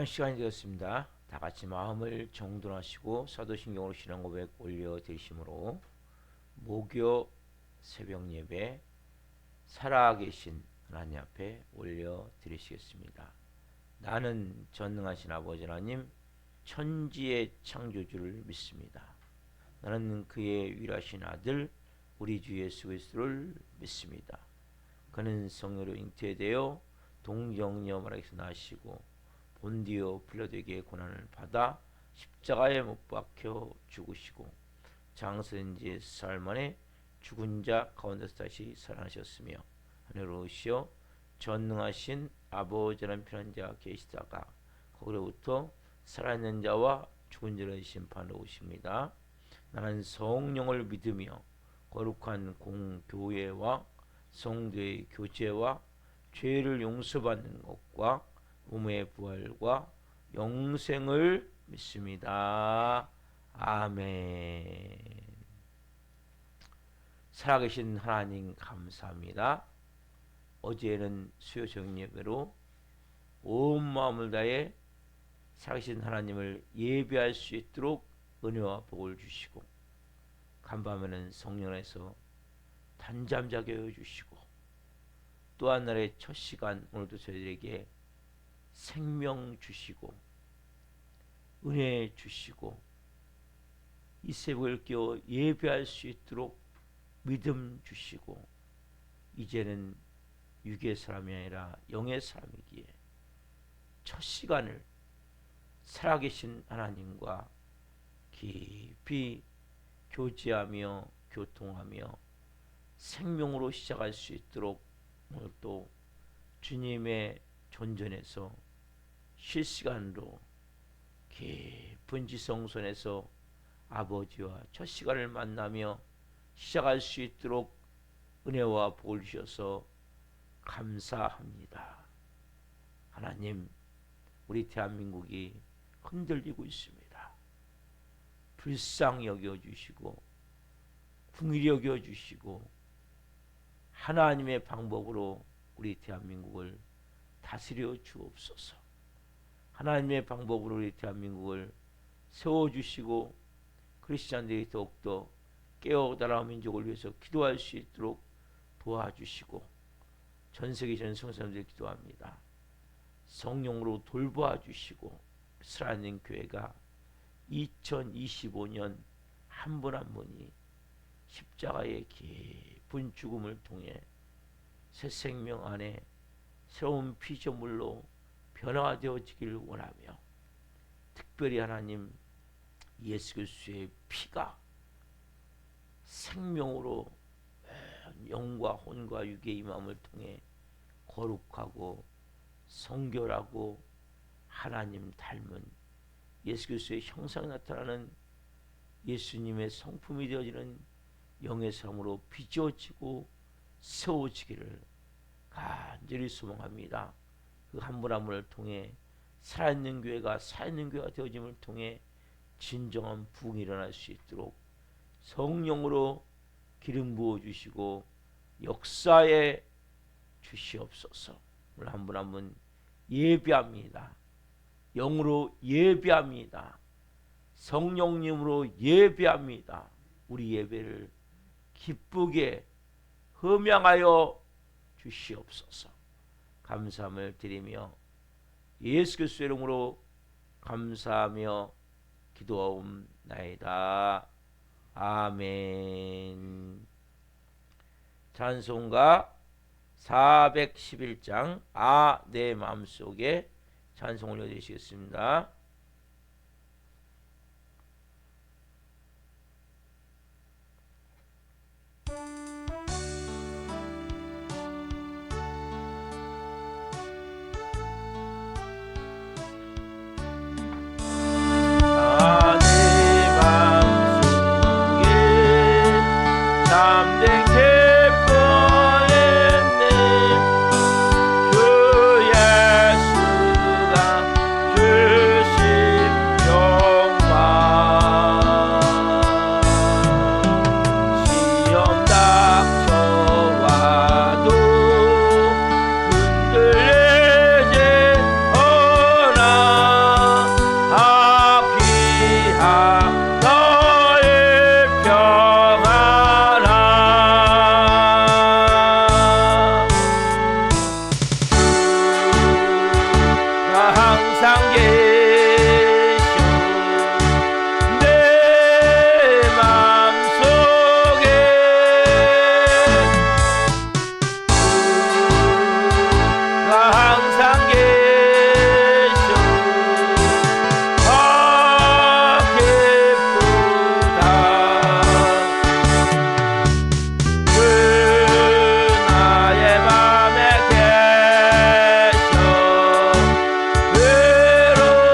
시간이 되었습니다. 다 같이 마음을 정돈하시고 사도신경으로 신앙 고백 올려드리심으로 목요 새벽 예배 살아계신 하나님 앞에 올려드리시겠습니다. 나는 전능하신 아버지 하나님 천지의 창조주를 믿습니다. 나는 그의 유일하신 아들 우리 주 예수 그리스도를 믿습니다. 그는 성령으로 잉태되어 동정녀 마리아에게서 나시고 본디오 빌라도에게 고난을 받아 십자가에 못 박혀 죽으시고 장사된 지 4일 만에 죽은 자 가운데서 다시 살아나셨으며 하늘로 오시어 전능하신 아버지라는 편한 자가 계시다가 거기로부터 살아있는 자와 죽은 자를 심판하러 오십니다. 나는 성령을 믿으며 거룩한 공교회와 성도의 교제와 죄를 용서받는 것과 몸의 부활과 영생을 믿습니다. 아멘. 살아계신 하나님 감사합니다. 어제는 수요 정예배로 온 마음을 다해 살아계신 하나님을 예배할 수 있도록 은혜와 복을 주시고 간밤에는 성령에서 단잠 자게 해주시고 또 한 날의 첫 시간 오늘도 저희들에게 생명 주시고 은혜 주시고 이 새벽을 깨워 예배할 수 있도록 믿음 주시고 이제는 육의 사람이 아니라 영의 사람이기에 첫 시간을 살아계신 하나님과 깊이 교제하며 교통하며 생명으로 시작할 수 있도록 오늘 또 주님의 존전에서 실시간으로 깊은 지성소에서 아버지와 첫 시간을 만나며 시작할 수 있도록 은혜와 복을 주셔서 감사합니다. 하나님, 우리 대한민국이 흔들리고 있습니다. 불쌍히 여겨주시고 긍휼히 여겨주시고 하나님의 방법으로 우리 대한민국을 다스려 주옵소서. 하나님의 방법으로 우리 대한민국을 세워주시고 크리스찬들이 더욱더 깨어 나라와 민족을 위해서 기도할 수 있도록 도와주시고 전세계 전 성사람들이 기도합니다. 성령으로 돌보아 주시고 살아있는 교회가 2025년 한 분 한 분이 십자가의 깊은 죽음을 통해 새 생명 안에 새로운 피조물로 변화되어지기를 원하며 특별히 하나님 예수 그리스도의 피가 생명으로 영과 혼과 육의 임함을 통해 거룩하고 성결하고 하나님 닮은 예수 그리스도의 형상이 나타나는 예수님의 성품이 되어지는 영의 삶으로 빚어지고 세워지기를 간절히 소망합니다. 그 한 분 한 분을 통해 살아있는 교회가 살아있는 교회가 되어짐을 통해 진정한 부흥이 일어날 수 있도록 성령으로 기름 부어주시고 역사에 주시옵소서. 오늘 한 분 한 분 예배합니다. 영으로 예배합니다. 성령님으로 예배합니다. 우리 예배를 기쁘게 흠양하여 주시옵소서. 감사함을 드리며 예수 그리스도의 이름으로 감사하며 기도하옵나이다. 아멘. 찬송가 411장 내 마음속에 찬송 올려드리시겠습니다. 주 항상 계셔 내 맘속에 주가 항상 계셔 아 기쁘다 그 나의 맘에 계셔 외로운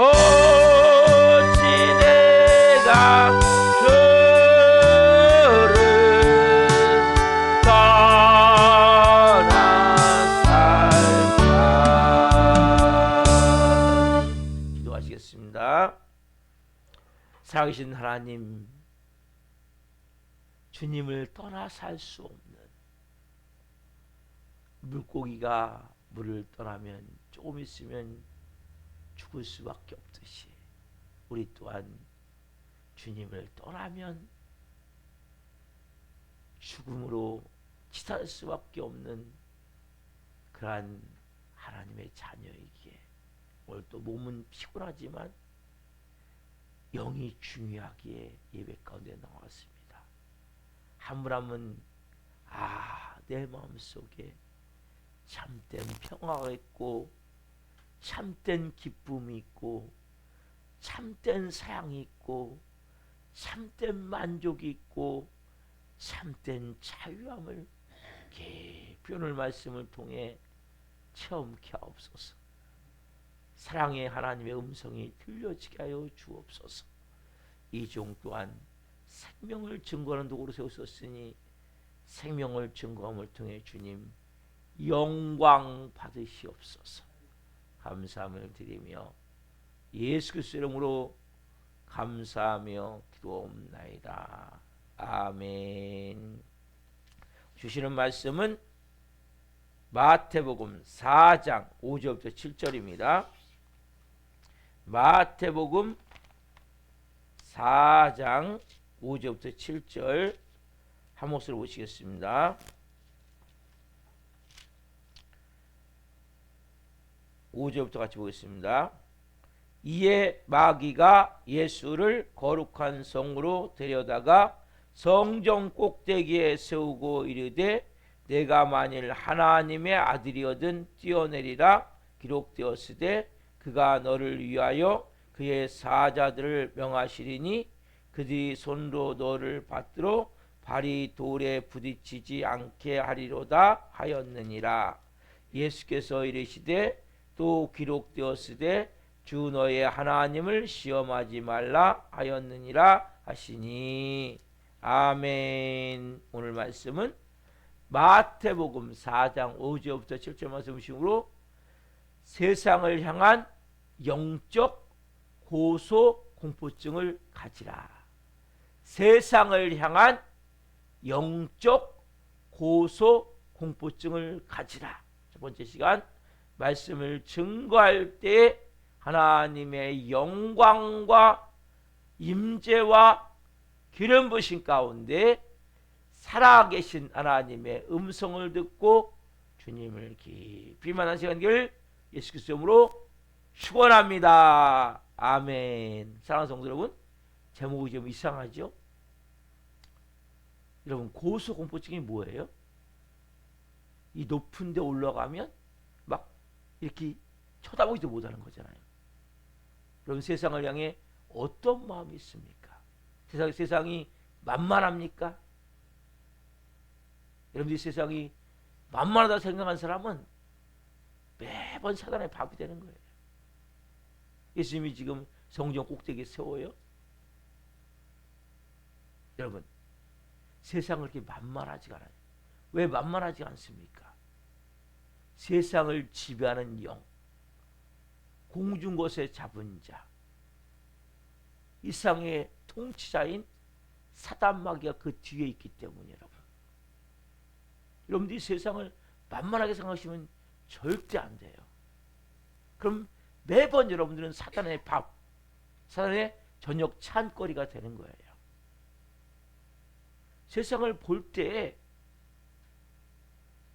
어찌 내가 주를 떠나 살까. 기도하시겠습니다. 살아계신 하나님, 주님을 떠나 살 수 없는, 물고기가 물을 떠나면 조금 있으면 죽을 수밖에 없듯이 우리 또한 주님을 떠나면 죽음으로 치달 수밖에 없는 그러한 하나님의 자녀이기에 오늘 또 몸은 피곤하지만 영이 중요하기에 예배 가운데 나왔습니다. 한 분 한 분 내 마음속에 참된 평화가 있고 참된 기쁨이 있고 참된 사랑이 있고 참된 만족이 있고 참된 자유함을 깊이 오늘 말씀을 통해 체험케 하옵소서. 사랑의 하나님의 음성이 들려지게 하여 주옵소서. 이 종 또한 생명을 증거하는 도구로 세우셨으니 생명을 증거함을 통해 주님 영광 받으시옵소서. 감사함을 드리며 예수 그리스도의 이름으로 감사하며 기도옵나이다. 아멘. 주시는 말씀은 마태복음 4장 5절부터 7절입니다. 마태복음 4장 5절부터 7절 한 목소리 보시겠습니다. 5절부터 같이 보겠습니다. 이에 마귀가 예수를 거룩한 성으로 데려다가 성전 꼭대기에 세우고 이르되 내가 만일 하나님의 아들이거든 뛰어내리라 기록되었으되 그가 너를 위하여 그의 사자들을 명하시리니 그들이 손으로 너를 받들어 발이 돌에 부딪히지 않게 하리로다 하였느니라. 예수께서 이르시되 또 기록되었으되 주 너의 하나님을 시험하지 말라 하였느니라 하시니. 아멘. 오늘 말씀은 마태복음 4장 5절부터 7절 말씀으로 세상을 향한 영적 고소 공포증을 가지라. 세상을 향한 영적 고소 공포증을 가지라. 첫 번째 시간 말씀을 증거할 때 하나님의 영광과 임재와 기름 부으심 가운데 살아계신 하나님의 음성을 듣고 주님을 깊이 만난 시간을 예수 그리스도 이름으로 축원합니다. 아멘. 사랑하는 성도 여러분, 제목이 좀 이상하죠? 여러분, 고소공포증이 뭐예요? 이 높은 데 올라가면 막 이렇게 쳐다보지도 못하는 거잖아요. 여러분, 세상을 향해 어떤 마음이 있습니까? 세상이 만만합니까? 여러분들이 세상이 만만하다 생각한 사람은 매번 사단의 밥이 되는 거예요. 예수님이 지금 성전 꼭대기에 세워요. 여러분, 세상을 그렇게 만만하지가 않아요. 왜 만만하지 않습니까? 세상을 지배하는 영, 공중 것에 잡은 자, 이 세상의 통치자인 사단 마귀가 그 뒤에 있기 때문에 여러분들이 세상을 만만하게 생각하시면 절대 안 돼요. 그럼 매번 여러분들은 사단의 밥, 사단의 저녁 찬거리가 되는 거예요. 세상을 볼 때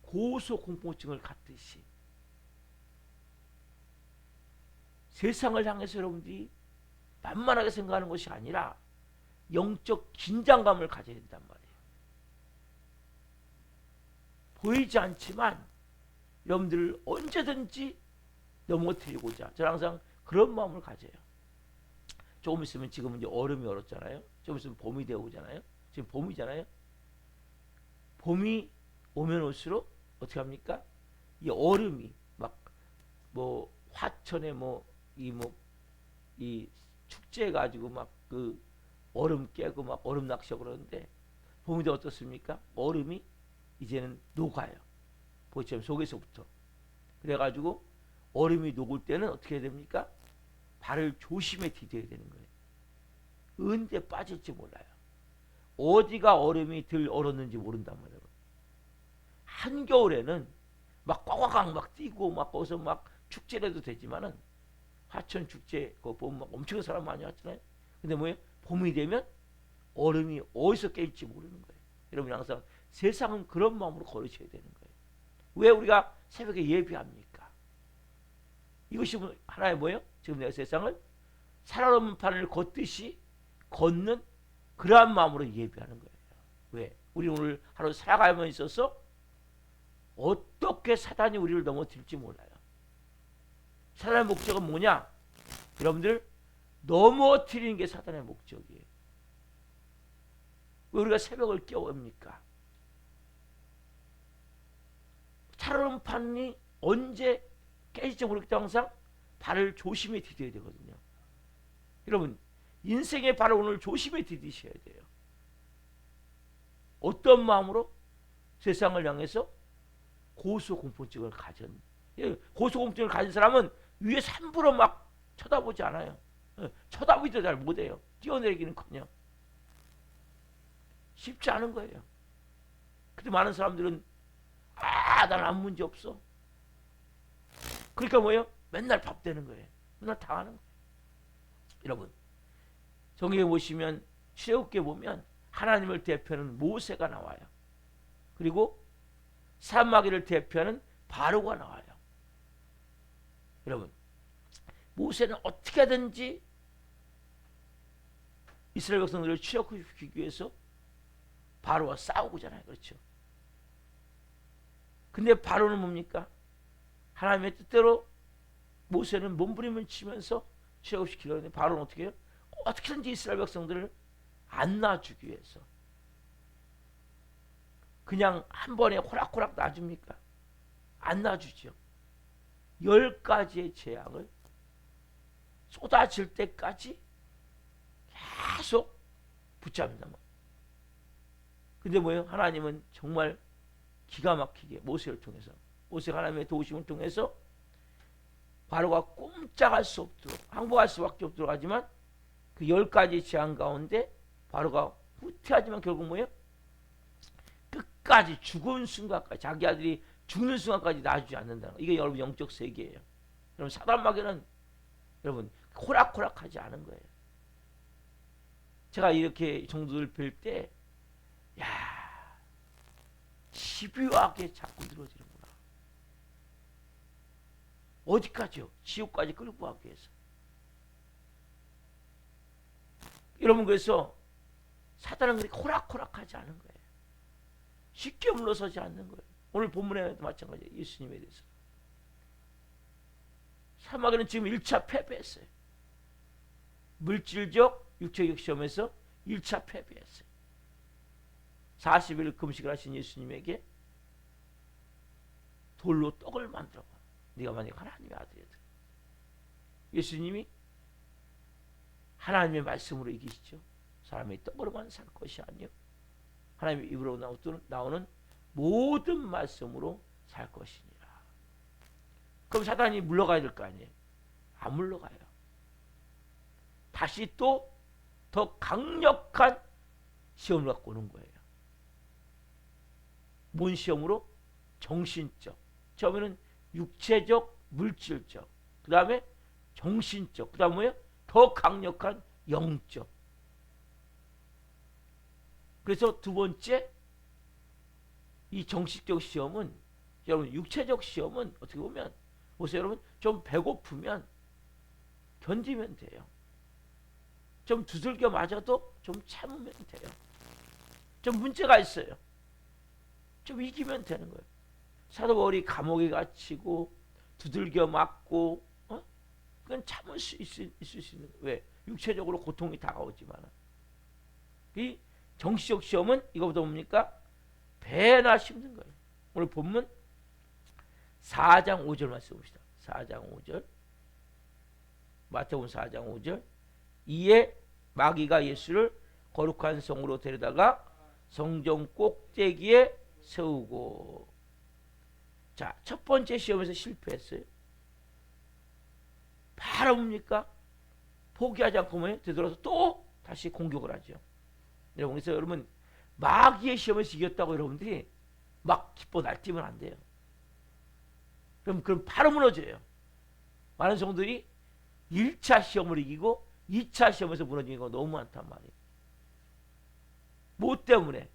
고소공포증을 갖듯이 세상을 향해서 여러분들이 만만하게 생각하는 것이 아니라 영적 긴장감을 가져야 된단 말이에요. 보이지 않지만 여러분들을 언제든지 넘어뜨리고자 저는 항상 그런 마음을 가져요. 조금 있으면 지금은 이제 얼음이 얼었잖아요. 조금 있으면 봄이 되어 오잖아요. 지금 봄이잖아요. 봄이 오면 올수록 어떻게 합니까? 이 얼음이 막 뭐 화천에 뭐 이 축제 가지고 막 그 얼음 깨고 막 얼음 낚시하고 그러는데 봄이 되면 어떻습니까? 얼음이 이제는 녹아요. 보시면 속에서부터. 그래가지고 얼음이 녹을 때는 어떻게 해야 됩니까? 발을 조심해 디뎌야 되는 거예요. 언제 빠질지 몰라요. 어디가 얼음이 덜 얼었는지 모른단 말이에요. 한겨울에는 막 꽉꽉 막 뛰고 막 거기서 막 축제를 해도 되지만은 화천 축제 그거 보면 막 엄청 사람 많이 왔잖아요. 근데 뭐예요? 봄이 되면 얼음이 어디서 깰지 모르는 거예요. 여러분 항상 세상은 그런 마음으로 걸으셔야 되는 거예요. 왜 우리가 새벽에 예배합니까? 이것이 하나의 뭐예요? 지금 내가 세상을 살아남는 판을 걷듯이 걷는 그러한 마음으로 예배하는 거예요. 왜? 우리 오늘 하루 살아가면 있어서 어떻게 사단이 우리를 넘어뜨릴지 몰라요. 사단의 목적은 뭐냐? 여러분들 넘어뜨리는 게 사단의 목적이에요. 왜 우리가 새벽을 깨웁니까? 살아남는 판이 언제 깨질지 모르기 때문에 항상 발을 조심히 디뎌야 되거든요. 여러분 인생의 발을 오늘 조심히 디디셔야 돼요. 어떤 마음으로? 세상을 향해서 고소공포증을 가진, 고소공포증을 가진 사람은 위에서 함부로 막 쳐다보지 않아요. 쳐다보기도 잘 못해요. 뛰어내리기는커녕 쉽지 않은 거예요. 근데 많은 사람들은 나는 아무 문제 없어. 그러니까 뭐예요? 맨날 밥 되는 거예요. 맨날 당하는 거예요. 여러분 성경에 보시면 출애굽기에 보면 하나님을 대표하는 모세가 나와요. 그리고 사마귀를 대표하는 바로가 나와요. 여러분 모세는 어떻게든지 이스라엘 백성들을 출애굽시키기 위해서 바로와 싸우고잖아요. 그렇죠? 근데 바로는 뭡니까? 하나님의 뜻대로 모세는 몸부림을 치면서 출애굽시키려고 하는데 바로는 어떻게 해요? 어떻게든지 이스라엘 백성들을 안 놔주기 위해서 그냥 한 번에 호락호락 놔줍니까? 안 놔주죠. 10가지의 재앙을 쏟아질 때까지 계속 붙잡는다. 근데 뭐예요? 하나님은 정말 기가 막히게 모세를 통해서, 모세가 하나님의 도우심을 통해서 바로가 꼼짝할 수 없도록 항복할 수밖에 없도록 하지만 그 10가지 재앙 가운데 바로가 후퇴하지만 결국 뭐예요? 끝까지 죽은 순간까지, 자기 아들이 죽는 순간까지 놔주지 않는다는 거. 이게 여러분 영적 세계예요. 여러분 사단 마귀는 여러분 호락호락하지 않은 거예요. 제가 이렇게 정도들 뵐 때 야, 집요하게 자꾸 늘어지는구나. 어디까지요? 지옥까지 끌고 가기 위해서. 여러분 그래서 사단은 그렇게 호락호락하지 않은 거예요. 쉽게 물러서지 않는 거예요. 오늘 본문에도 마찬가지예요. 예수님에 대해서. 사마귀는 지금 1차 패배했어요. 물질적, 육체적 시험에서 1차 패배했어요. 40일 금식을 하신 예수님에게 돌로 떡을 만들어봐. 네가 만약 하나님의 아들이다. 예수님이 하나님의 말씀으로 이기시죠. 사람이 떡으로만 살 것이 아니요 하나님의 입으로 나오는 모든 말씀으로 살 것이니라. 그럼 사단이 물러가야 될 거 아니에요? 안 물러가요. 다시 또 더 강력한 시험을 갖고 오는 거예요. 뭔 시험으로? 정신적. 처음에는 육체적, 물질적. 그 다음에 정신적. 그 다음 뭐예요? 더 강력한 영적. 그래서 두 번째 이 정신적 시험은 여러분 육체적 시험은 어떻게 보면 보세요 여러분 좀 배고프면 견디면 돼요. 좀 두들겨 맞아도 좀 참으면 돼요. 좀 문제가 있어요. 좀 이기면 되는 거예요. 사도 바울이 감옥에 갇히고 두들겨 맞고 그건 참을 수 있을 수 있는 거예요. 왜? 육체적으로 고통이 다가오지만 이 정신적 시험은 이거보다 뭡니까? 배나 힘든 거예요. 오늘 본문 4장 5절 말씀 봅시다. 4장 5절 마태복음 4장 5절. 이에 마귀가 예수를 거룩한 성으로 데려다가 성전 꼭대기에 세우고. 자, 첫 번째 시험에서 실패했어요. 바로 뭡니까? 포기하지 않고 뭐예요? 되돌아서 또 다시 공격을 하죠. 여러분, 그래서 여러분 마귀의 시험에서 이겼다고 여러분들이 막 기뻐 날뛰면 안 돼요. 그럼 바로 무너져요. 많은 성도들이 1차 시험을 이기고 2차 시험에서 무너지는 거 너무 많단 말이에요. 뭐 때문에?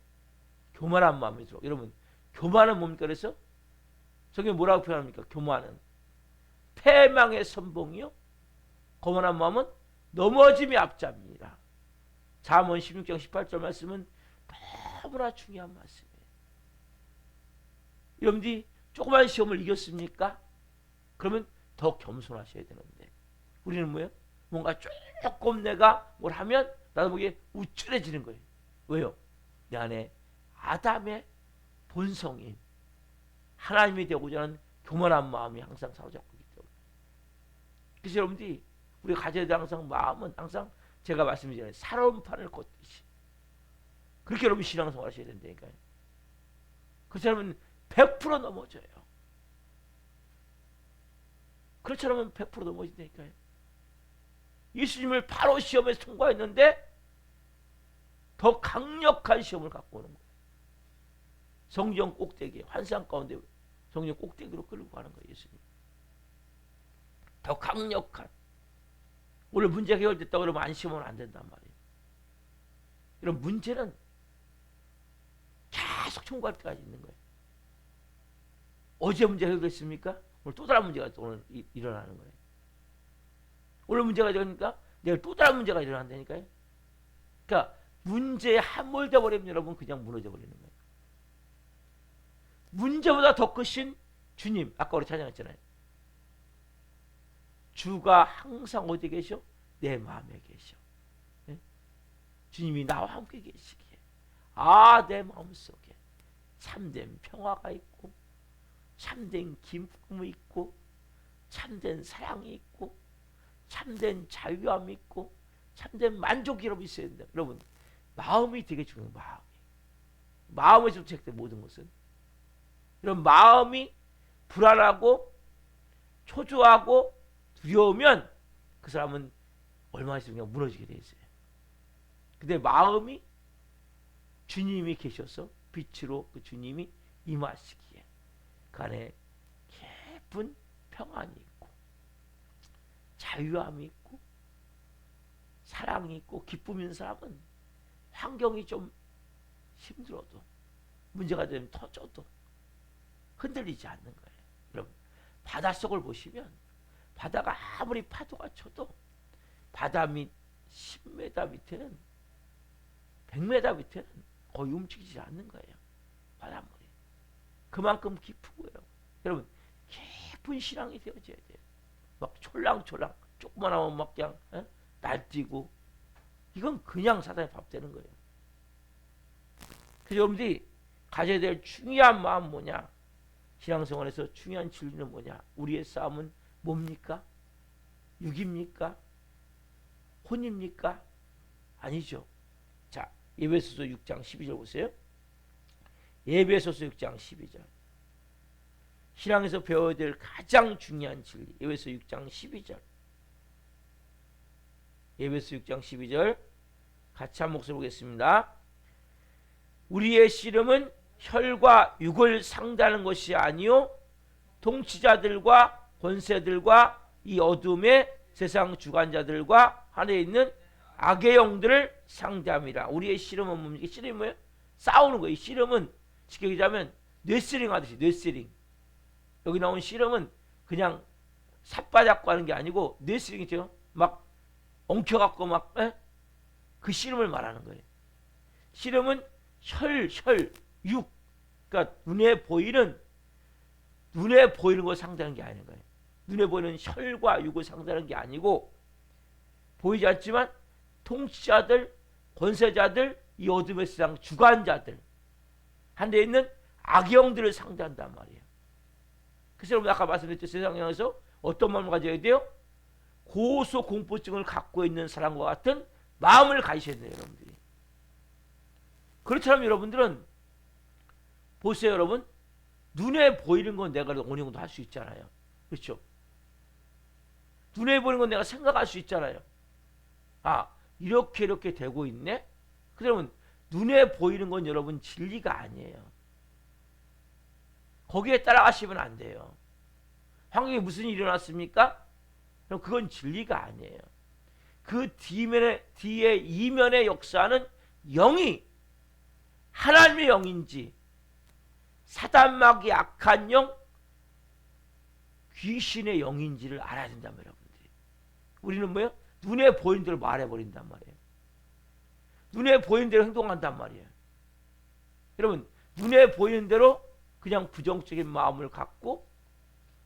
교만한 마음이 들어. 여러분, 교만은 뭡니까? 그래서 성경이 뭐라고 표현합니까? 교만은 패망의 선봉이요, 거만한 마음은 넘어짐이 앞잡니다. 잠언 16장 18절 말씀은 너무나 중요한 말씀이에요. 여러분들이 조그만 시험을 이겼습니까? 그러면 더 겸손하셔야 되는데 우리는 뭐예요? 뭔가 조금 내가 뭘 하면 나도 모르게 우쭐해지는 거예요. 왜요? 내 안에 아담의 본성인 하나님이 되고자 하는 교만한 마음이 항상 사로잡고 있기 때문에. 그래서 여러분들이 우리가 가져야 될 항상 마음은 항상 제가 말씀드리잖아요. 살아온 판을 걷듯이. 그렇게 여러분 신앙생활 하셔야 된다니까요. 그 사람은 100% 넘어져요. 그렇지 않으면 100% 넘어진다니까요. 예수님을 바로 시험에서 통과했는데 더 강력한 시험을 갖고 오는 거예요. 성전 꼭대기, 환상 가운데 성전 꼭대기로 끌고 가는 거예요. 예수님. 더 강력한. 오늘 문제가 해결됐다고 그러면 안심하면 안 된단 말이에요. 이런 문제는 계속 총괄 때까지 있는 거예요. 어제 문제가 해결됐습니까? 오늘 또 다른 문제가 오늘 일어나는 거예요. 오늘 문제가 되니까 내일 또 다른 문제가 일어난다니까요. 그러니까 문제에 함몰돼 버리면 여러분 그냥 무너져 버리는 거예요. 문제보다 더 크신 주님, 아까 우리 찬양했잖아요. 주가 항상 어디 계셔? 내 마음에 계셔. 네? 주님이 나와 함께 계시기에 내 마음속에 참된 평화가 있고 참된 기쁨이 있고 참된 사랑이 있고 참된 자유함이 있고 참된 만족이 여러분 있어야 된다. 여러분 마음이 되게 중요해요. 마음에서 시작된 모든 것은. 이런 마음이 불안하고 초조하고 두려우면 그 사람은 얼마나 있으면 그냥 무너지게 돼 있어요. 근데 마음이 주님이 계셔서 빛으로 그 주님이 임하시기에 그 안에 깊은 평안이 있고 자유함이 있고 사랑이 있고 기쁨이 있는 사람은 환경이 좀 힘들어도 문제가 되면 터져도 흔들리지 않는 거예요. 여러분 바닷속을 보시면 바다가 아무리 파도가 쳐도 바다 밑 10m 밑에는 100m 밑에는 거의 움직이지 않는 거예요. 바닷물이. 그만큼 깊은 거예요. 여러분 깊은 신앙이 되어져야 돼요. 막 촐랑촐랑 조금만 하면 막 그냥 날뛰고 이건 그냥 사단의 밥 되는 거예요. 그래서 여러분들이 가져야 될 중요한 마음 뭐냐? 신앙생활에서 중요한 진리는 뭐냐? 우리의 싸움은 뭡니까? 육입니까? 혼입니까? 아니죠. 자, 에베소서 6장 12절 보세요. 에베소서 6장 12절. 신앙에서 배워야 될 가장 중요한 진리. 에베소 6장 12절. 에베소 6장 12절 같이 한 목소리 보겠습니다. 우리의 씨름은 혈과 육을 상대하는 것이 아니요 통치자들과 권세들과 이 어둠의 세상 주관자들과 하늘에 있는 악의 영들을 상대함이라. 우리의 씨름은 뭡니까? 씨름이 뭐예요? 싸우는 거예요. 씨름은 쉽게 얘기하면 뇌스링 하듯이 뇌스링. 여기 나온 씨름은 그냥 삿바잡고 하는 게 아니고 뇌스링이죠. 막 엉켜갖고 막 그 씨름을 말하는 거예요. 씨름은 혈, 육. 그러니까 눈에 보이는 걸 상대하는 게 아닌 거예요. 눈에 보이는 혈과 육을 상대하는 게 아니고 보이지 않지만 통치자들, 권세자들, 이 어둠의 세상 주관자들 한데 있는 악영들을 상대한단 말이에요. 그래서 여러분 아까 말씀드렸죠. 세상에서 어떤 마음을 가져야 돼요? 고소공포증을 갖고 있는 사람과 같은 마음을 가지셔야 돼요, 여러분들이. 그렇다면 여러분들은 보세요, 여러분. 눈에 보이는 건 내가 어느 정도 할 수 있잖아요. 그렇죠? 눈에 보이는 건 내가 생각할 수 있잖아요. 아, 이렇게 되고 있네? 그러면 눈에 보이는 건 여러분 진리가 아니에요. 거기에 따라가시면 안 돼요. 환경에 무슨 일이 일어났습니까? 그럼 그건 진리가 아니에요. 그 뒤에 이면의 역사는 영이 하나님의 영인지 사단마귀 악한 영, 귀신의 영인지를 알아야 된다면 여러분들이. 우리는 뭐예요? 눈에 보이는 대로 말해버린단 말이에요. 눈에 보이는 대로 행동한단 말이에요. 여러분, 눈에 보이는 대로 그냥 부정적인 마음을 갖고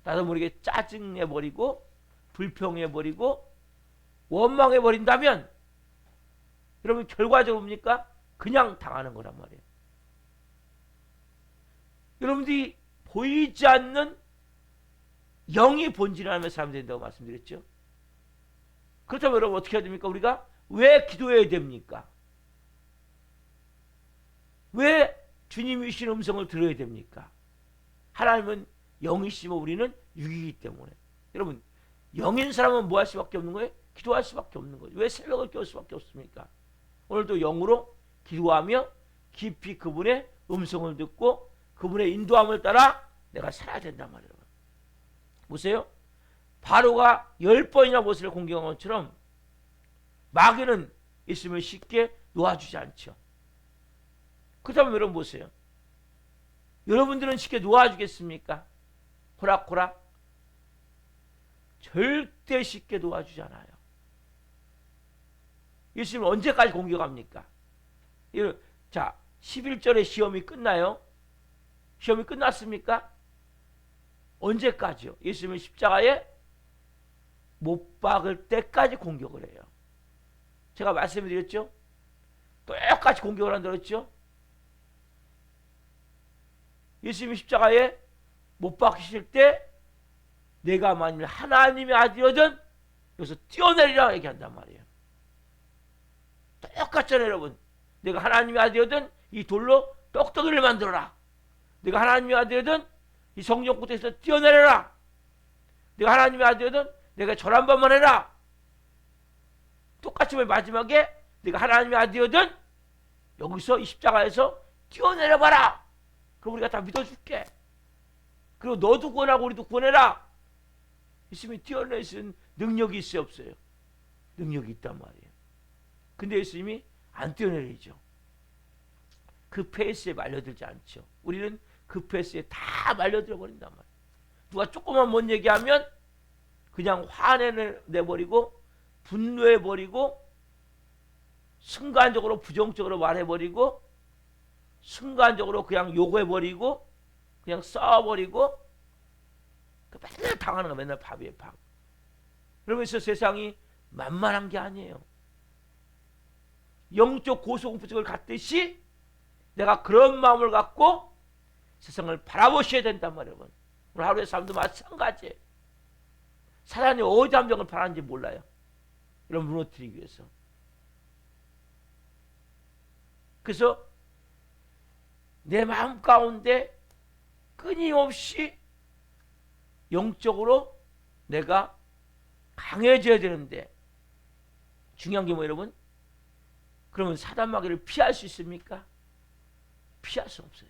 나도 모르게 짜증내버리고 불평해버리고 원망해버린다면 여러분 결과적으로 뭡니까? 그냥 당하는 거란 말이에요. 여러분들이 보이지 않는 영이 본질하는 사람이 된다고 말씀드렸죠. 그렇다면 여러분 어떻게 해야 됩니까? 우리가 왜 기도해야 됩니까? 왜 주님이 주신 음성을 들어야 됩니까? 하나님은 영이시면 우리는 육이기 때문에. 여러분, 영인 사람은 뭐 할 수밖에 없는 거예요? 기도할 수밖에 없는 거예요. 왜 새벽을 깨울 수밖에 없습니까? 오늘도 영으로 기도하며 깊이 그분의 음성을 듣고 그분의 인도함을 따라 내가 살아야 된단 말이에요. 보세요. 바로가 10번이나 모세를 공경한 것처럼 마귀는 있으면 쉽게 놓아주지 않죠. 그렇다면 여러분 보세요. 여러분들은 쉽게 놓아주겠습니까? 호락호락? 절대 쉽게 놓아주지 않아요. 예수님은 언제까지 공격합니까? 자, 11절에 시험이 끝나요? 시험이 끝났습니까? 언제까지요? 예수님은 십자가에 못 박을 때까지 공격을 해요. 제가 말씀드렸죠? 똑같이 공격을 한다고 했죠? 예수님이 십자가에 못 박히실 때 내가 만일 하나님의 아들이거든 여기서 뛰어내리라 얘기한단 말이에요. 똑같잖아요, 여러분. 내가 하나님의 아들이거든 이 돌로 떡떡이를 만들어라. 내가 하나님의 아들이거든 이 성전구에서 뛰어내려라. 내가 하나님의 아들이거든 내가 절 한 번만 해라. 똑같이 마지막에 내가 하나님의 아들이거든 여기서 이 십자가에서 뛰어내려봐라. 그럼 우리가 다 믿어줄게. 그리고 너도 구원하고 우리도 구원해라. 예수님이 뛰어낼 수 있는 능력이 있어요, 없어요? 능력이 있단 말이에요. 근데 예수님이 안 뛰어내리죠. 그 페이스에 말려들지 않죠. 우리는 그 페이스에 다 말려들어 버린단 말이에요. 누가 조금만 뭔 얘기하면 그냥 화내버리고 분노해버리고 순간적으로 부정적으로 말해버리고 순간적으로 그냥 욕해버리고 그냥 싸워버리고 맨날 당하는 거 맨날 밥이에요, 밥. 그러면서 세상이 만만한 게 아니에요. 영적 고소공포증을 갖듯이 내가 그런 마음을 갖고 세상을 바라보셔야 된단 말이에요. 오늘 하루의 삶도 마찬가지예요. 사단이 어디 함정을 바라는지 몰라요. 이런 무너뜨리기 위해서. 그래서 내 마음 가운데 끊임없이 영적으로 내가 강해져야 되는데 중요한 게 뭐 여러분? 그러면 사단마귀를 피할 수 있습니까? 피할 수 없어요.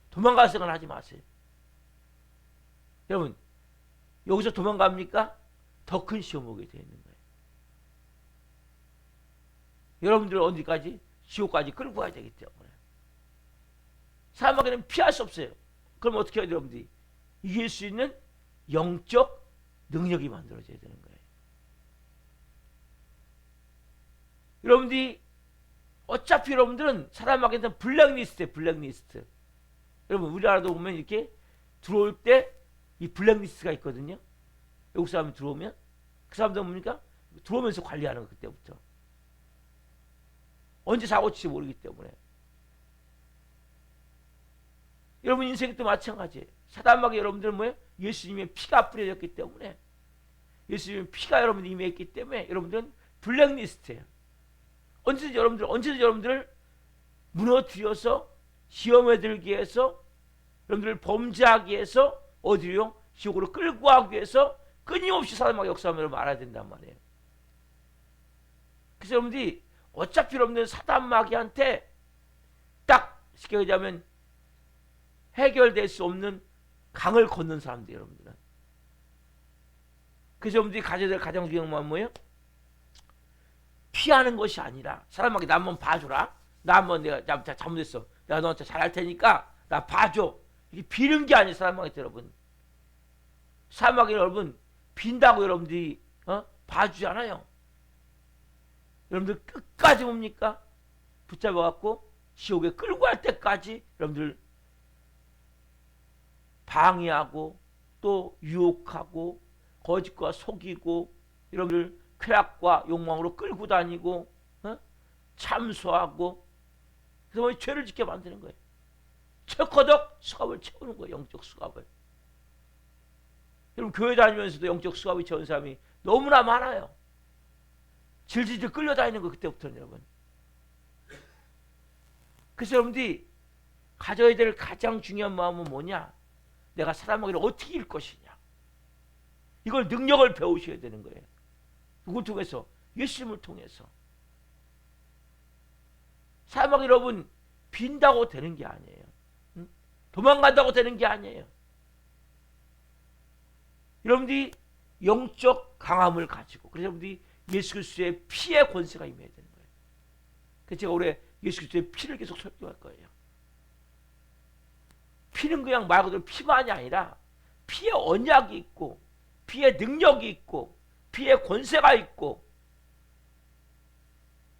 도망갈 생각은 하지 마세요. 여러분 여기서 도망갑니까? 더 큰 시험 오게 되어 있는 거예요. 여러분들 어디까지? 지옥까지 끌고 가야 되기 때문에. 사단마귀는 피할 수 없어요. 그럼 어떻게 해야 돼요, 여러분들이? 이길 수 있는 영적 능력이 만들어져야 되는 거예요. 여러분들이 어차피 여러분들은 사단마귀한테 블랙리스트예요, 블랙리스트. 여러분 우리나라도 보면 이렇게 들어올 때 이 블랙리스트가 있거든요. 외국 사람이 들어오면 그 사람들은 뭡니까? 들어오면서 관리하는 거 그때부터. 언제 사고 칠지 모르기 때문에. 여러분 인생도 마찬가지예요. 사단마귀 여러분들은 뭐예요? 예수님의 피가 뿌려졌기 때문에 예수님의 피가 여러분들 임했기 때문에 여러분들은 블랙리스트예요. 언제든지 여러분들을 무너뜨려서 시험에 들기 위해서, 여러분들을 범죄하기 위해서 어디요? 지옥으로 끌고 가기 위해서 끊임없이 사람마귀 역사하면 여러분 알아야 된단 말이에요. 그래서 여러분들이 어차피 여러분들 사단마귀한테 딱 쉽게 얘기하면 해결될 수 없는 강을 걷는 사람들 여러분들은. 그래서 여러분들이 가져야 될 가장 중요한 건 뭐예요? 피하는 것이 아니라 사람마귀 나 한번 봐줘라. 나 한번 내가 잘못했어. 내가 너한테 잘할 테니까 나 봐줘. 이게 비는 게 아니에요. 사람마귀 여러분. 사람마귀 여러분 빈다고 여러분들이 봐주잖아요. 여러분들 끝까지 뭡니까? 붙잡아갖고 지옥에 끌고 갈 때까지 여러분들 방해하고 또 유혹하고 거짓과 속이고 여러분들 쾌락과 욕망으로 끌고 다니고 참소하고 그래서 죄를 짓게 만드는 거예요. 철커덕 수갑을 채우는 거예요. 영적 수갑을. 여러분 교회 다니면서도 영적 수갑이 채운 사람이 너무나 많아요. 질질질 끌려다니는 거 그때부터는 여러분. 그래서 여러분들이 가져야 될 가장 중요한 마음은 뭐냐? 내가 사람마귀를 어떻게 이길 것이냐. 이걸 능력을 배우셔야 되는 거예요. 누굴 통해서? 예수님을 통해서. 사람마귀 여러분 빈다고 되는 게 아니에요. 도망간다고 되는 게 아니에요. 여러분들이 영적 강함을 가지고 그래서 여러분들이 예수 그리스도의 피의 권세가 임해야 되는 거예요. 그래서 제가 올해 예수 그리스도의 피를 계속 설교할 거예요. 피는 그냥 말 그대로 피만이 아니라 피의 언약이 있고 피의 능력이 있고 피의 권세가 있고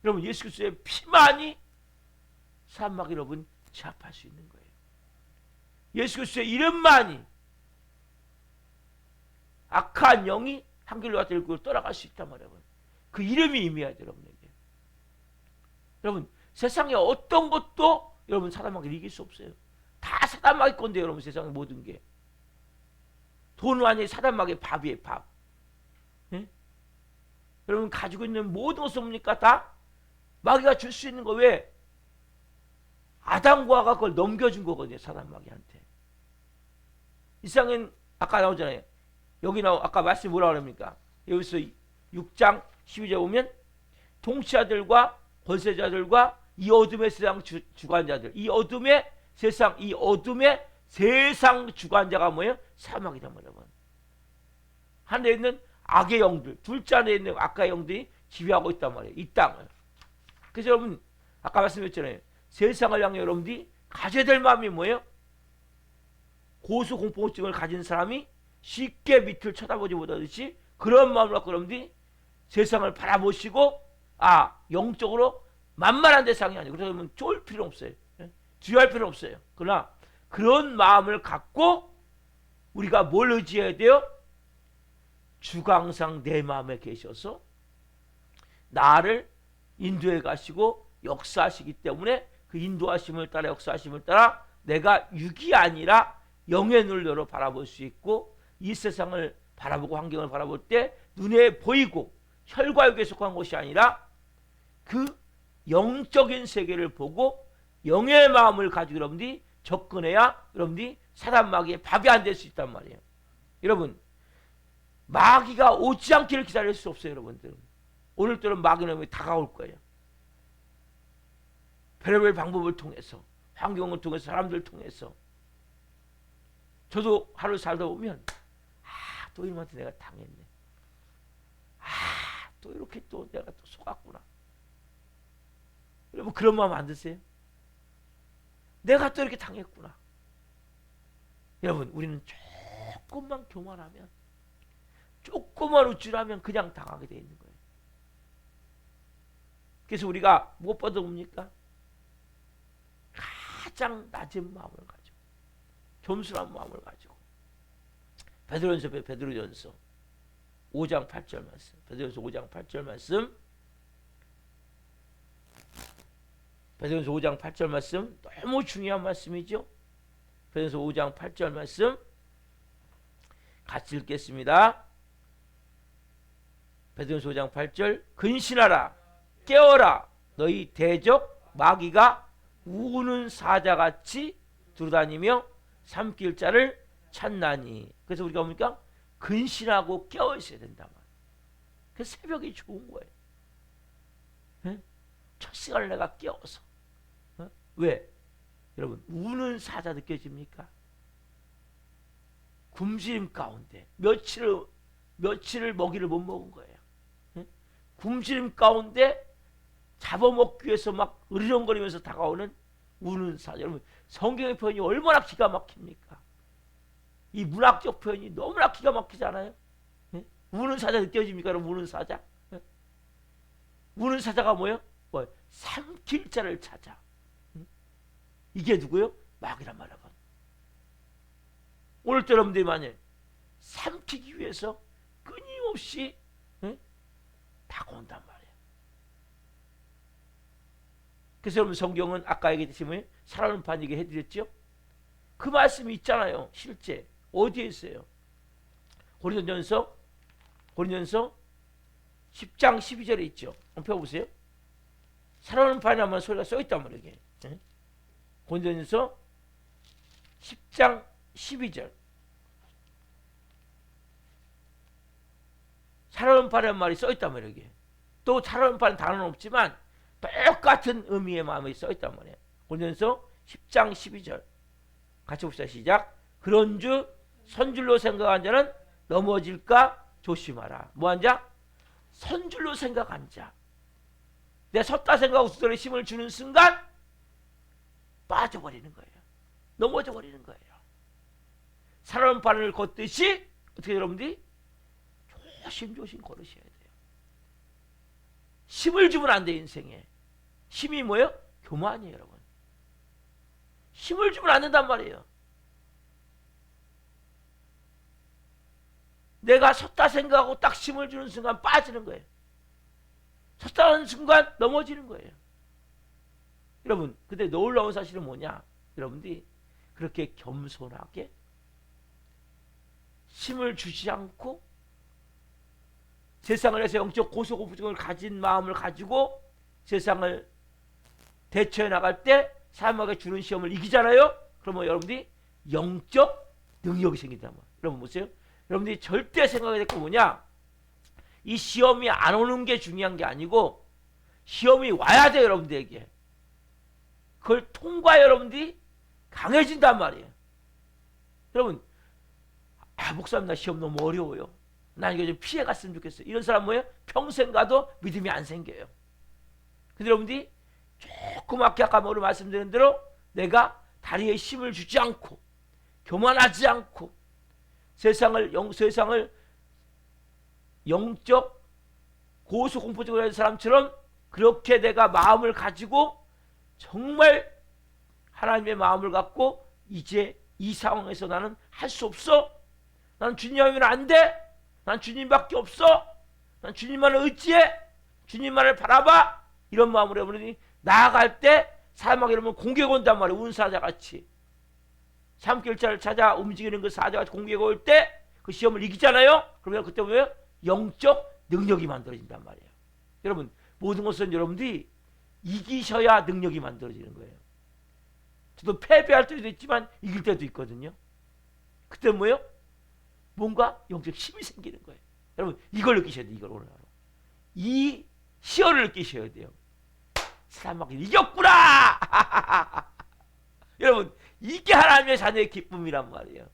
여러분 예수 그리스도의 피만이 사람마귀 여러분 제압할 수 있는 거예요. 예수 그리스도의 이름만이 악한 영이 한 길로 들고 떠나갈 수 있단 말이에요. 그 이름이 임해야 돼요, 여러분에게. 여러분 세상에 어떤 것도 여러분 사단마귀를 이길 수 없어요. 다 사단마귀 건데 여러분 세상의 모든 게. 돈 완전히 사단마귀의 밥이에요, 밥. 예? 여러분 가지고 있는 모든 것은 뭡니까? 다 마귀가 줄 수 있는 거 왜? 아담과 하가 그걸 넘겨준 거거든요, 사단마귀한테. 이 세상엔 아까 나오잖아요. 여기 아까 말씀 뭐라 그럽니까? 여기서 6장 12절 보면 통치자들과 권세자들과 이 어둠의 세상 주관자들, 이 어둠의 세상 주관자가 뭐예요? 사망이란 말이에요. 하늘에 있는 악의 영들, 둘째 하늘에 있는 악의 영들이 지배하고 있단 말이에요. 이 땅을. 그래서 여러분 아까 말씀드렸잖아요. 세상을 향해 여러분들이 가져야 될 마음이 뭐예요? 고소공포증을 가진 사람이 쉽게 밑을 쳐다보지 못하듯이 그런 마음을 갖고 여러분들이 세상을 바라보시고 영적으로 만만한 대상이 아니고 그러면 쫄 필요 없어요. 주의할 필요 없어요. 그러나 그런 마음을 갖고 우리가 뭘 의지해야 돼요? 주가 항상 내 마음에 계셔서 나를 인도해 가시고 역사하시기 때문에 그 인도하심을 따라 역사하심을 따라 내가 육이 아니라 영의 눈으로 바라볼 수 있고 이 세상을 바라보고 환경을 바라볼 때 눈에 보이고 혈과 육에 속한 것이 아니라 그 영적인 세계를 보고 영의 마음을 가지고 여러분들이 접근해야 여러분들이 사단마귀의 밥이 안 될 수 있단 말이에요. 여러분 마귀가 오지 않기를 기다릴 수 없어요. 여러분들 오늘따라 마귀는 다가올 거예요. 별의별 방법을 통해서 환경을 통해서 사람들을 통해서 저도 하루 살다 보면 또 이놈한테 내가 당했네. 또 이렇게 또 내가 또 속았구나. 여러분 그런 마음 안 드세요? 내가 또 이렇게 당했구나. 여러분 우리는 조금만 교만하면 조금만 우쭐하면 그냥 당하게 돼 있는 거예요. 그래서 우리가 무엇보다 뭡니까? 가장 낮은 마음을 가지고 겸손한 마음을 가지고 베드로전서 5장 8절 말씀. 베드로전서 5장 8절 말씀. 베드로전서 5장 8절 말씀 너무 중요한 말씀이죠. 베드로전서 5장 8절 말씀 같이 읽겠습니다. 베드로전서 5장 8절 근신하라 깨어라 너희 대적 마귀가 우는 사자같이 두루다니며 삼킬 자를 찾나니. 그래서 우리가 뭡니까? 근신하고 깨어 있어야 된다. 그 새벽이 좋은 거예요. 네? 첫 시간을 내가 깨워서. 왜? 여러분 우는 사자 느껴집니까? 굶주림 가운데 며칠을 먹이를 못 먹은 거예요. 굶주림 가운데 잡아먹기 위해서 막 으르렁거리면서 다가오는 우는 사자. 여러분 성경의 표현이 얼마나 기가 막힙니까? 이 문학적 표현이 너무나 기가 막히잖아요. 우는 사자 느껴집니까? 여러분 우는 사자? 우는 사자가 뭐예요? 삼킬 자를 찾아. 이게 누구요? 마귀란 말이야. 오늘도 여러분들이 만약 삼키기 위해서 끊임없이 다가온단 말이에요. 그래서 여러분 성경은 아까 얘기했듯이 살아오는 판 얘기 해드렸죠? 그 말씀이 있잖아요. 실제 어디에 있어요? 고린도전서 10장 12절에 있죠. 한번 펴보세요. 살아오는 판이라는 소리가 써있단 말이에요. 고린도전서 10장 12절. 살아오는 판이라는 말이 써있단 말이에요. 또 살아오는 판은 단어는 없지만 똑같은 의미의 마음이 써있단 말이에요. 고린도전서 10장 12절 같이 봅시다. 시작. 그런즉 선줄로 생각한 자는 넘어질까 조심하라. 뭐한 자? 선줄로 생각한 자. 내가 섰다 생각하고 두 손에 힘을 주는 순간 빠져버리는 거예요. 넘어져 버리는 거예요. 살아오는 바늘 걷듯이 어떻게 여러분들이 조심조심 걸으셔야 돼요. 힘을 주면 안 돼. 인생에 힘이 뭐예요? 교만이에요. 여러분 힘을 주면 안 된단 말이에요. 내가 섰다 생각하고 딱 힘을 주는 순간 빠지는 거예요. 섰다는 순간 넘어지는 거예요. 여러분 근데 놀라운 사실은 뭐냐? 여러분들이 그렇게 겸손하게 힘을 주지 않고 세상을 해서 영적 고소고부증을 가진 마음을 가지고 세상을 대처해 나갈 때 사람에게 주는 시험을 이기잖아요. 그러면 여러분들이 영적 능력이 생긴단 말이에요. 여러분 보세요. 여러분들이 절대 생각해야 될 거 뭐냐? 이 시험이 안 오는 게 중요한 게 아니고 시험이 와야 돼요. 여러분들에게. 그걸 통과해 여러분들이 강해진단 말이에요. 여러분 목사님 나 시험 너무 어려워요. 난 이거 좀 피해갔으면 좋겠어요. 이런 사람 뭐예요? 평생 가도 믿음이 안 생겨요. 근데 여러분들이 조그맣게 아까 뭐로 말씀드린 대로 내가 다리에 힘을 주지 않고 교만하지 않고 세상을 영적 고소공포증을 하는 사람처럼 그렇게 내가 마음을 가지고 정말 하나님의 마음을 갖고 이제 이 상황에서 나는 할 수 없어. 난 주님이면 안 돼. 난 주님밖에 없어. 난 주님만을 의지해. 주님만을 바라봐. 이런 마음으로 여러분이 나아갈 때 사람에게 여러분 공격이 온단 말이에요. 운사자같이. 삼킬자를 찾아 움직이는 그 사자같이 공격이 올 때 그 시험을 이기잖아요. 그러면 그때 뭐예요? 영적 능력이 만들어진단 말이에요. 여러분 모든 것은 여러분들이 이기셔야 능력이 만들어지는 거예요. 저도 패배할 때도 있지만 이길 때도 있거든요. 그때 뭐예요? 뭔가 영적 힘이 생기는 거예요. 여러분 이걸 느끼셔야 돼요. 이걸 오늘 하루. 이 시험을 느끼셔야 돼요. 사람에게 이겼구나. 여러분 이게 하나님의 자녀의 기쁨이란 말이에요.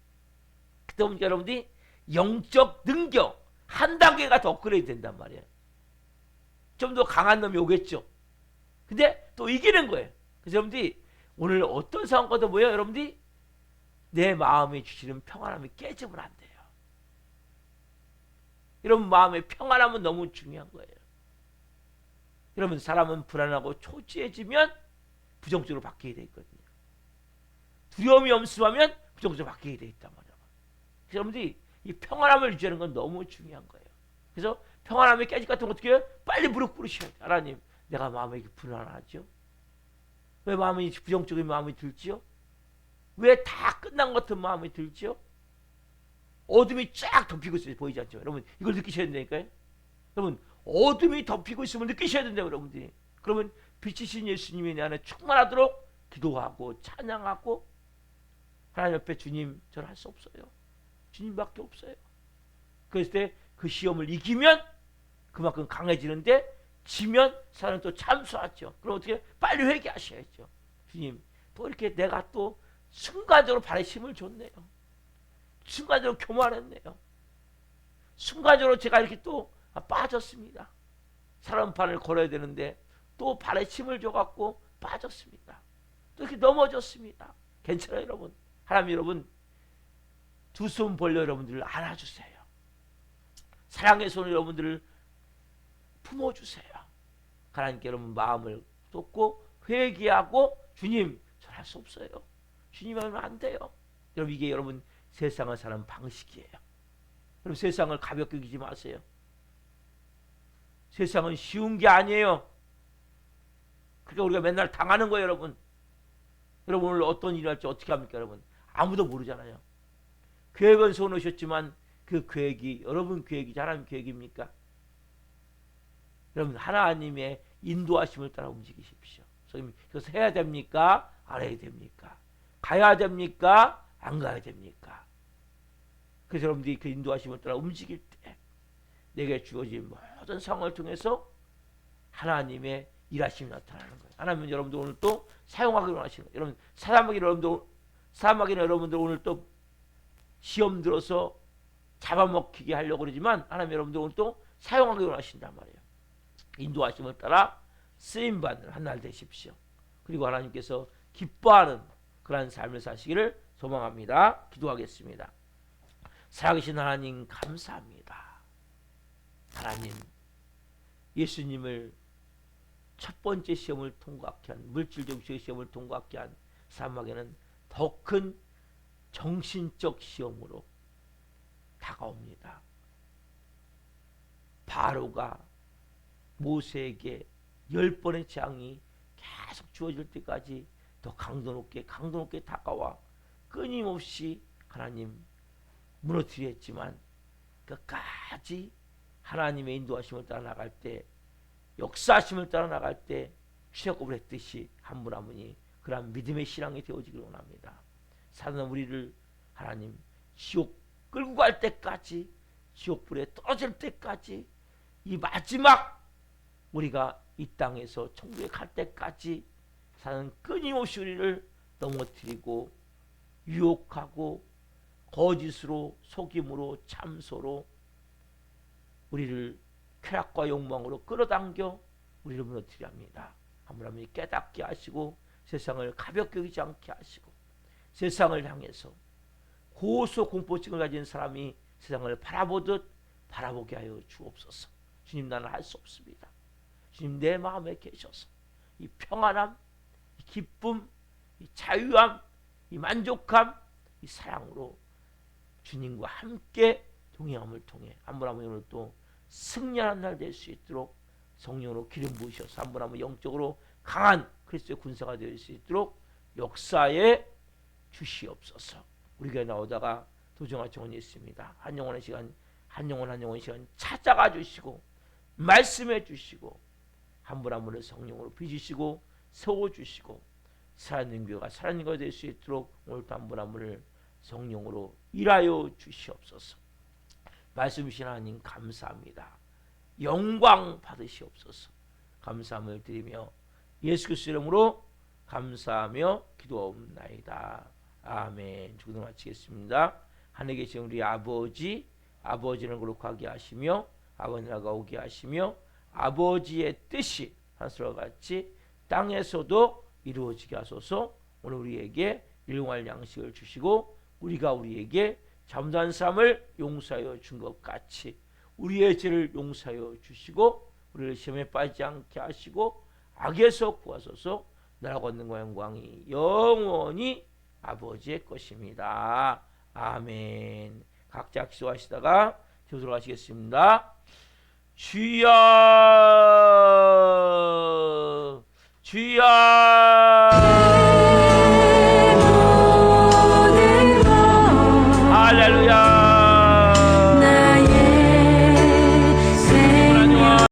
그때 보니까 여러분들이 영적 능력 한 단계가 더 업그레이드 된단 말이에요. 좀 더 강한 놈이 오겠죠. 근데 또 이기는 거예요. 그래서 여러분들이 오늘 어떤 상황과도 뭐예요? 여러분들이 내 마음에 주시는 평안함이 깨지면 안 돼요. 여러분 마음의 평안함은 너무 중요한 거예요. 여러분 사람은 불안하고 초조해지면 부정적으로 바뀌게 돼 있거든요. 두려움이 엄습하면 부정적으로 바뀌게 돼 있단 말이에요. 그래서 여러분들이 이 평안함을 유지하는 건 너무 중요한 거예요. 그래서 평안함이 깨질 것 같으면 어떻게 해요? 빨리 무릎 꿇으셔야 돼요. 하나님 내가 마음이 불안하죠? 왜 마음이 부정적인 마음이 들지요? 왜 다 끝난 것 같은 마음이 들지요? 어둠이 쫙 덮이고 있어요. 보이지 않죠? 여러분 이걸 느끼셔야 된다니까요. 여러분 어둠이 덮이고 있음을 느끼셔야 된다고 여러분들이. 그러면 빛이신 예수님이 내 안에 충만하도록 기도하고 찬양하고 하나님 옆에 주님 저를 할 수 없어요. 주님밖에 없어요. 그랬을 때 그 시험을 이기면 그만큼 강해지는데 지면 사람은 또 참수하죠. 그럼 어떻게 빨리 회개하셔야죠. 주님 또 이렇게 내가 또 순간적으로 발에 힘을 줬네요. 순간적으로 교만했네요. 순간적으로 제가 이렇게 또 빠졌습니다. 사람판을 걸어야 되는데 또 발에 힘을 줘갖고 빠졌습니다. 또 이렇게 넘어졌습니다. 괜찮아요 여러분. 하나님 여러분 두 손 벌려 여러분들을 안아주세요. 사랑의 손으로 여러분들을 품어주세요. 하나님께 여러분 마음을 쏟고 회개하고 주님 저 할 수 없어요. 주님 하면 안 돼요. 여러분 이게 여러분 세상을 사는 방식이에요. 여러분 세상을 가볍게 여기지 마세요. 세상은 쉬운 게 아니에요. 그러니까 우리가 맨날 당하는 거예요 여러분. 여러분 오늘 어떤 일을 할지 어떻게 합니까 여러분. 아무도 모르잖아요. 계획은 세워놓으셨지만 그 계획이 여러분 계획이지 하나님 계획입니까? 여러분 하나님의 인도하심을 따라 움직이십시오. 그래서 해야 됩니까? 안 해야 됩니까? 가야 됩니까? 안 가야 됩니까? 그래서 여러분들이 그 인도하심을 따라 움직일 때 내게 주어진 모든 상황을 통해서 하나님의 일하심이 나타나는 거예요. 하나님은 여러분들 오늘 또 사용하기로 하시는 거예요. 여러분 사람에게는 여러분들 오늘 또 시험 들어서 잡아먹히게 하려고 그러지만 하나님 여러분들 오늘 또 사용하기로 하신단 말이에요. 인도하심을 따라 쓰임받는 한 날 되십시오. 그리고 하나님께서 기뻐하는 그러한 삶을 사시기를 소망합니다. 기도하겠습니다. 살아계신 하나님 감사합니다. 하나님 예수님을 첫 번째 시험을 통과하게 한 물질적 시험을 통과하게 한 사람에게는 더 큰 정신적 시험으로 다가옵니다. 바로가 모세에게 10번의 재앙이 계속 주어질 때까지 더 강도 높게 다가와 끊임없이 하나님 무너뜨려 했지만 끝까지 하나님의 인도하심을 따라 나갈 때 역사하심을 따라 나갈 때 출애굽을 했듯이 한 분 한 분이 그러한 믿음의 신앙이 되어지기를 원합니다. 사단은 우리를 하나님 지옥 끌고 갈 때까지 지옥불에 떨어질 때까지 이 마지막 우리가 이 땅에서 천국에 갈 때까지 사단은 끊임없이 우리를 넘어뜨리고 유혹하고 거짓으로 속임으로 참소로 우리를 쾌락과 욕망으로 끌어당겨 우리를 무너뜨리려 합니다. 하나님이 깨닫게 하시고 세상을 가볍게 여기지 않게 하시고 세상을 향해서 고소 공포증을 가진 사람이 세상을 바라보듯 바라보게 하여 주옵소서. 주님 나는 할 수 없습니다. 주님 내 마음에 계셔서 이 평안함, 이 기쁨, 이 자유함, 이 만족함, 이 사랑으로 주님과 함께 동행함을 통해 한 분 한 분 오늘 또 승리하는 날 될 수 있도록 성령으로 기름 부으셔서 한 분 한 분 영적으로 강한 그리스도의 군사가 될 수 있도록 역사에 주시옵소서. 우리 교회 나오다가 도정아 정원이 있습니다. 한 영혼의 시간 한 영혼의 시간 찾아가 주시고 말씀해 주시고 한 분 한 분을 성령으로 빚으시고 세워주시고 살아있는 교회가 살아있는 교회가 될 수 있도록 오늘도 한 분 한 분을 성령으로 일하여 주시옵소서. 말씀이신 하나님 감사합니다. 영광 받으시옵소서. 감사함을 드리며 예수 그리스도 이름으로 감사하며 기도하옵나이다. 아멘. 기도 마치겠습니다. 하늘에 계신 우리 아버지, 아버지는 거룩하게 하시며 아버지 나라가 오게 하시며 아버지의 뜻이 하늘과 같이 땅에서도 이루어지게 하소서. 오늘 우리에게 일용할 양식을 주시고 우리가 우리에게 잘못한 사람을 용서하여 준 것 같이 우리의 죄를 용서하여 주시고 우리를 시험에 빠지지 않게 하시고 악에서 구하소서. 나라가 얻는 영광이 영원히 아버지의 것입니다. 아멘. 각자 기도하시다가 들어가시겠습니다. 주여 주여